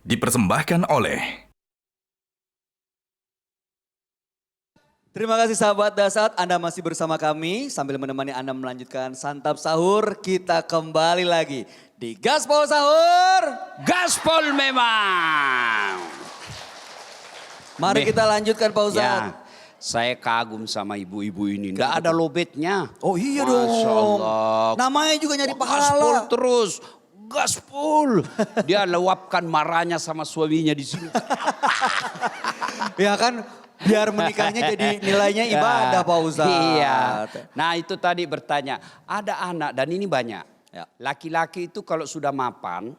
Dipersembahkan oleh Terima kasih sahabat Dasat, Anda masih bersama kami sambil menemani Anda melanjutkan santap sahur. Kita kembali lagi di Gaspol Sahur. Gaspol memang. Mari kita lanjutkan Pak Ustadz. Ya, saya kagum sama ibu-ibu ini. Nggak ada lobetnya. Oh iya Masya dong. Allah. Namanya juga nyari Gaspol pahala. terus. Gaspol. Dia luapkan marahnya sama suaminya di sini. Ya kan, biar menikahnya jadi nilainya ibadah Pak Ustadz. Iya. Nah itu tadi bertanya, ada anak dan ini banyak. Ya. Laki-laki itu kalau sudah mapan,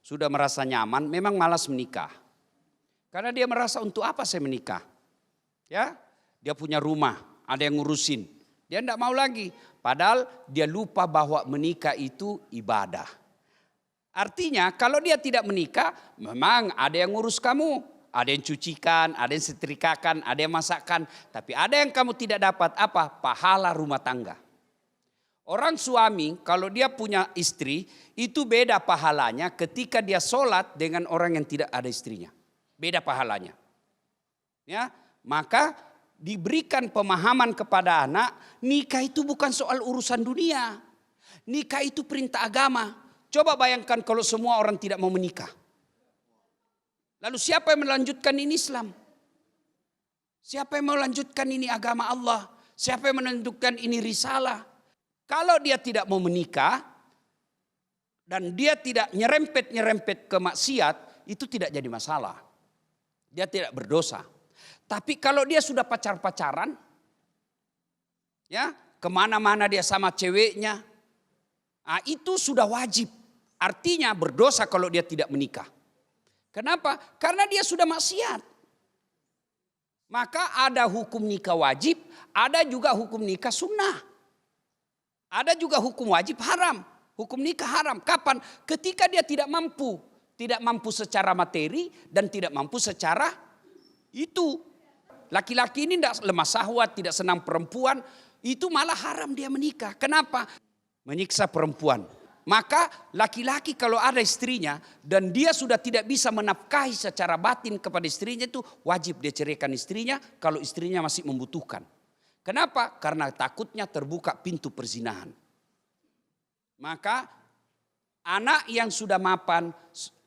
sudah merasa nyaman, memang malas menikah. Karena dia merasa untuk apa saya menikah? Ya, dia punya rumah, ada yang ngurusin. Dia tidak mau lagi. Padahal dia lupa bahwa menikah itu ibadah. Artinya kalau dia tidak menikah, memang ada yang ngurus kamu. Ada yang cucikan, ada yang setrikakan, ada yang masakkan. Tapi ada yang kamu tidak dapat apa? Pahala rumah tangga. Orang suami kalau dia punya istri itu beda pahalanya ketika dia sholat dengan orang yang tidak ada istrinya. Beda pahalanya. Ya, maka diberikan pemahaman kepada anak, nikah itu bukan soal urusan dunia. Nikah itu perintah agama. Coba bayangkan kalau semua orang tidak mau menikah. Lalu siapa yang melanjutkan ini Islam? Siapa yang melanjutkan ini agama Allah? Siapa yang melanjutkan ini risalah? Kalau dia tidak mau menikah dan dia tidak nyerempet-nyerempet ke maksiat, itu tidak jadi masalah. Dia tidak berdosa. Tapi kalau dia sudah pacar-pacaran, ya kemana-mana dia sama ceweknya, nah, itu sudah wajib. Artinya berdosa kalau dia tidak menikah. Kenapa? Karena dia sudah maksiat. Maka ada hukum nikah wajib, ada juga hukum nikah sunnah. Ada juga hukum wajib haram. Hukum nikah haram. Kapan? Ketika dia tidak mampu. Tidak mampu secara materi dan tidak mampu secara itu. Laki-laki ini tidak lemah syahwat, tidak senang perempuan. Itu malah haram dia menikah. Kenapa? Menyiksa perempuan. Maka laki-laki kalau ada istrinya dan dia sudah tidak bisa menafkahi secara batin kepada istrinya itu wajib dia ceraikan istrinya kalau istrinya masih membutuhkan. Kenapa? Karena takutnya terbuka pintu perzinahan. Maka anak yang sudah mapan,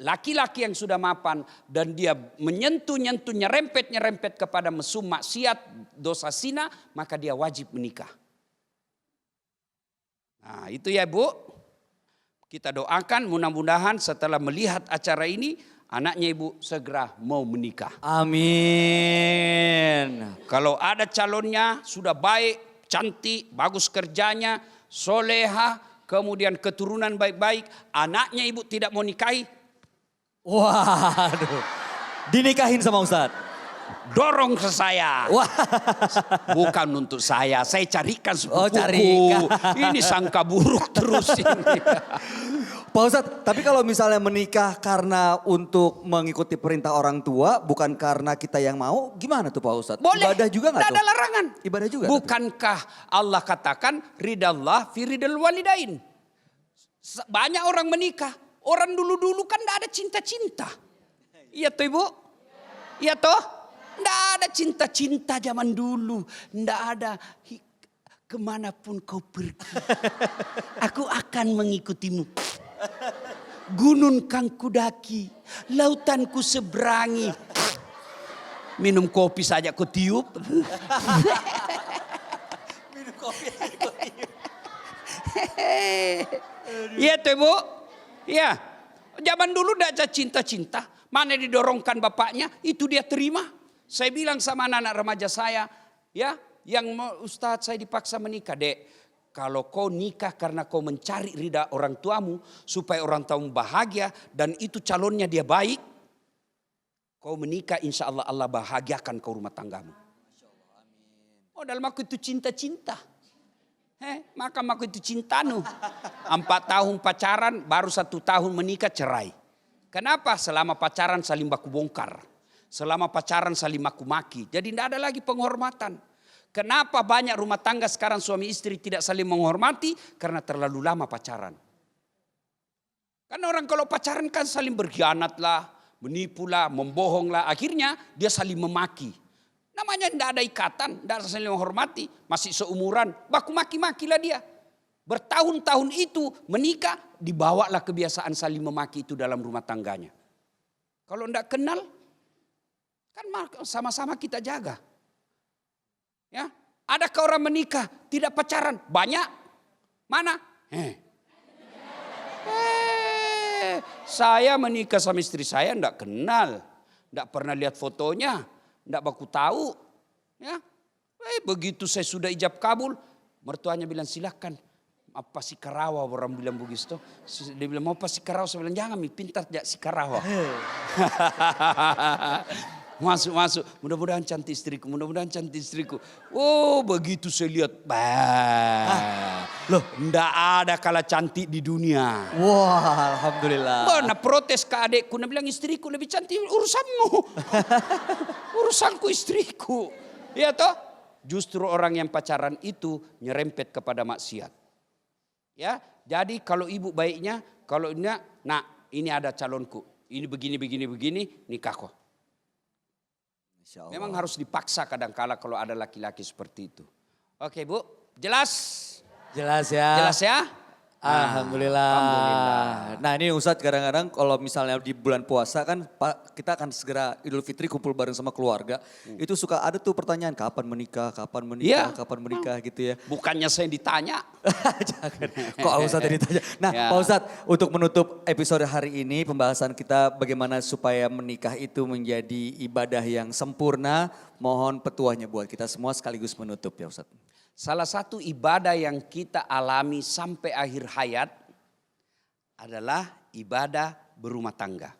laki-laki yang sudah mapan dan dia menyentuh-nyentuh, nyerempet-nyerempet kepada mesum maksiat, dosa zina, maka dia wajib menikah. Nah itu ya Bu. Kita doakan mudah-mudahan setelah melihat acara ini anaknya ibu segera mau menikah. Amin. Kalau ada calonnya sudah baik, cantik, bagus kerjanya, soleha, kemudian keturunan baik-baik, anaknya ibu tidak mau nikahi. Waduh, dinikahin sama Ustadz. Dorong ke saya. Wah. Bukan untuk saya carikan sepupuku. Oh, carikan. Ini sangka buruk terus ini. Pak Ustadz, tapi kalau misalnya menikah karena untuk mengikuti perintah orang tua, bukan karena kita yang mau, gimana tuh Pak Ustadz? Boleh. Ibadah juga nggak tuh? Tidak ada larangan. Ibadah juga. Bukankah Allah katakan ridallah fi ridal walidain. Banyak orang menikah. Orang dulu-dulu kan tidak ada cinta-cinta. Iya toh Ibu? Iya toh? Tidak ada cinta-cinta zaman dulu. Tidak ada kemanapun kau pergi. Aku akan mengikutimu. Gunung kang kudaki. Lautan ku seberangi. Minum kopi saja kau tiup. Minum kopi aja kok tiup. Iya tuh Bu. Iya. Zaman dulu tidak ada cinta-cinta. Mana didorongkan bapaknya itu dia terima. Saya bilang sama anak-anak remaja saya, ya, yang Ustadz saya dipaksa menikah, Dek. Kalau kau nikah karena kau mencari ridha orang tuamu supaya orang tuamu bahagia dan itu calonnya dia baik, kau menikah insya Allah Allah bahagiakan kau rumah tanggamu. Oh dalam aku itu cinta-cinta. Maka aku itu cintanu. 4 tahun pacaran baru 1 tahun menikah cerai. Kenapa? Selama pacaran saling baku bongkar. Selama pacaran saling maku-maki. Jadi tidak ada lagi penghormatan. Kenapa banyak rumah tangga sekarang suami istri tidak saling menghormati? Karena terlalu lama pacaran. Kan orang kalau pacaran kan saling berkhianat lah. menipulah, membohonglah. Akhirnya dia saling memaki. Namanya tidak ada ikatan, tidak ada saling menghormati. Masih seumuran, baku maki-makilah dia. Bertahun-tahun itu menikah, dibawalah kebiasaan saling memaki itu dalam rumah tangganya. Kalau tidak kenal, kan sama-sama kita jaga. Ya, adakah orang menikah tidak pacaran? Banyak. Mana? Saya menikah sama istri saya tidak kenal, tidak pernah lihat fotonya, tidak baku tahu. Ya, begitu saya sudah ijab kabul, mertuanya bilang silakan. Apa si Karawa, orang bilang begitu. Dia bilang mau apa si Karawa, saya bilang jangan pintar jak si Karawa. Masuk. Mudah-mudahan cantik istriku, Oh begitu saya lihat. Loh enggak ada kalah cantik di dunia. Wah alhamdulillah. Nah protes ke adekku, dia bilang istriku lebih cantik, urusanmu. Urusanku istriku. Ya toh? Justru orang yang pacaran itu nyerempet kepada maksiat. Ya, jadi kalau ibu baiknya, kalau enggak, nah ini ada calonku, ini begini, nikah kok. Memang harus dipaksa kadang-kala kalau ada laki-laki seperti itu. Oke Bu, jelas? Jelas ya. Jelas ya? Alhamdulillah. Alhamdulillah. Nah ini Ustadz kadang-kadang kalau misalnya di bulan puasa kan kita akan segera Idul Fitri kumpul bareng sama keluarga. Itu suka ada tuh pertanyaan kapan menikah gitu ya. Bukannya saya ditanya. Jangan, kok Ustadz yang ditanya. Nah Pak Ustadz untuk menutup episode hari ini pembahasan kita bagaimana supaya menikah itu menjadi ibadah yang sempurna. Mohon petuahnya buat kita semua sekaligus menutup ya Ustadz. Salah satu ibadah yang kita alami sampai akhir hayat adalah ibadah berumah tangga.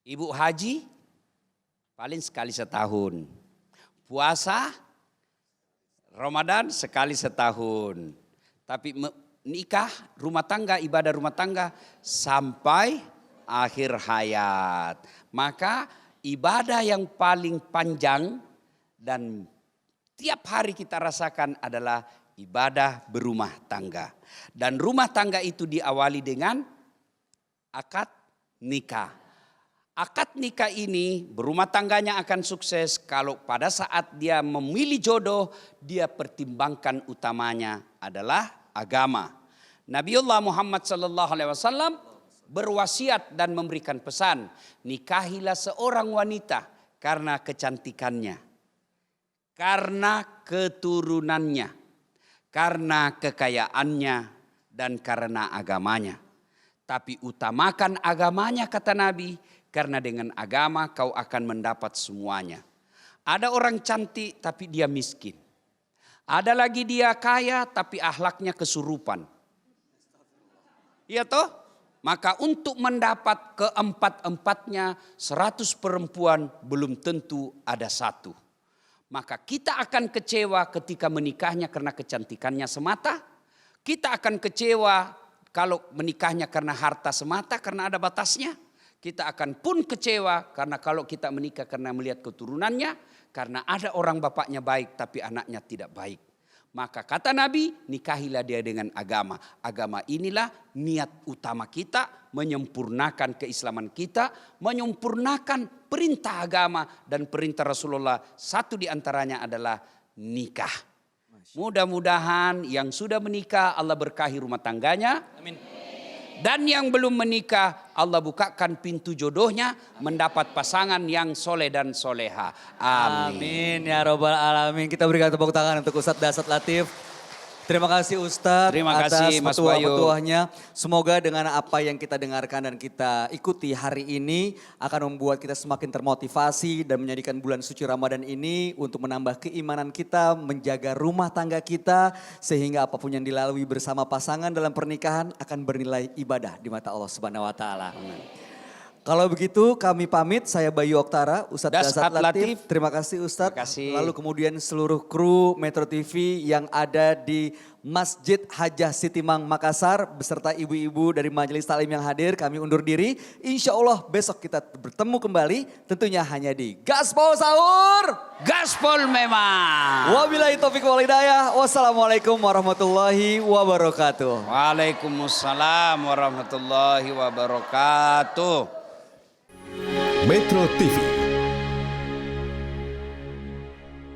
Ibu haji paling sekali setahun. Puasa Ramadan sekali setahun. Tapi nikah rumah tangga, ibadah rumah tangga sampai akhir hayat. Maka ibadah yang paling panjang dan tiap hari kita rasakan adalah ibadah berumah tangga. Dan rumah tangga itu diawali dengan akad nikah. Akad nikah ini berumah tangganya akan sukses kalau pada saat dia memilih jodoh, dia pertimbangkan utamanya adalah agama. Nabiullah Muhammad SAW berwasiat dan memberikan pesan, nikahilah seorang wanita karena kecantikannya. Karena keturunannya, karena kekayaannya, dan karena agamanya. Tapi utamakan agamanya kata Nabi, karena dengan agama kau akan mendapat semuanya. Ada orang cantik tapi dia miskin. Ada lagi dia kaya tapi akhlaknya kesurupan. Iya toh? Maka untuk mendapat keempat-empatnya 100 perempuan belum tentu ada satu. Maka kita akan kecewa ketika menikahnya karena kecantikannya semata. Kita akan kecewa kalau menikahnya karena harta semata, karena ada batasnya. Kita akan pun kecewa karena kalau kita menikah karena melihat keturunannya. Karena ada orang bapaknya baik tapi anaknya tidak baik. Maka kata Nabi, nikahilah dia dengan agama. Agama inilah niat utama kita, menyempurnakan keislaman kita, menyempurnakan perintah agama dan perintah Rasulullah. Satu di antaranya adalah nikah. Mudah-mudahan yang sudah menikah Allah berkahi rumah tangganya. Amin. Dan yang belum menikah Allah bukakan pintu jodohnya mendapat pasangan yang soleh dan soleha. Amin. Amin ya robbal alamin. Kita berikan tepuk tangan untuk Ustadz Dasat Latif. Terima kasih Ustadz atas petuah-petuahnya. Semoga dengan apa yang kita dengarkan dan kita ikuti hari ini akan membuat kita semakin termotivasi dan menjadikan bulan suci Ramadan ini untuk menambah keimanan kita, menjaga rumah tangga kita sehingga apapun yang dilalui bersama pasangan dalam pernikahan akan bernilai ibadah di mata Allah Subhanahu wa taala. Kalau begitu kami pamit, saya Bayu Oktara, Ustadz Dasat Latif. Terima kasih Ustadz. Terima kasih. Lalu kemudian seluruh kru Metro TV yang ada di Masjid Hajah Sitimang Makassar beserta ibu-ibu dari Majelis Taklim yang hadir. Kami undur diri. Insya Allah besok kita bertemu kembali tentunya hanya di Gaspol Sahur. Gaspol memang. Wabillahi taufiq wal hidayah. Wassalamualaikum warahmatullahi wabarakatuh. Waalaikumsalam warahmatullahi wabarakatuh. Metro TV.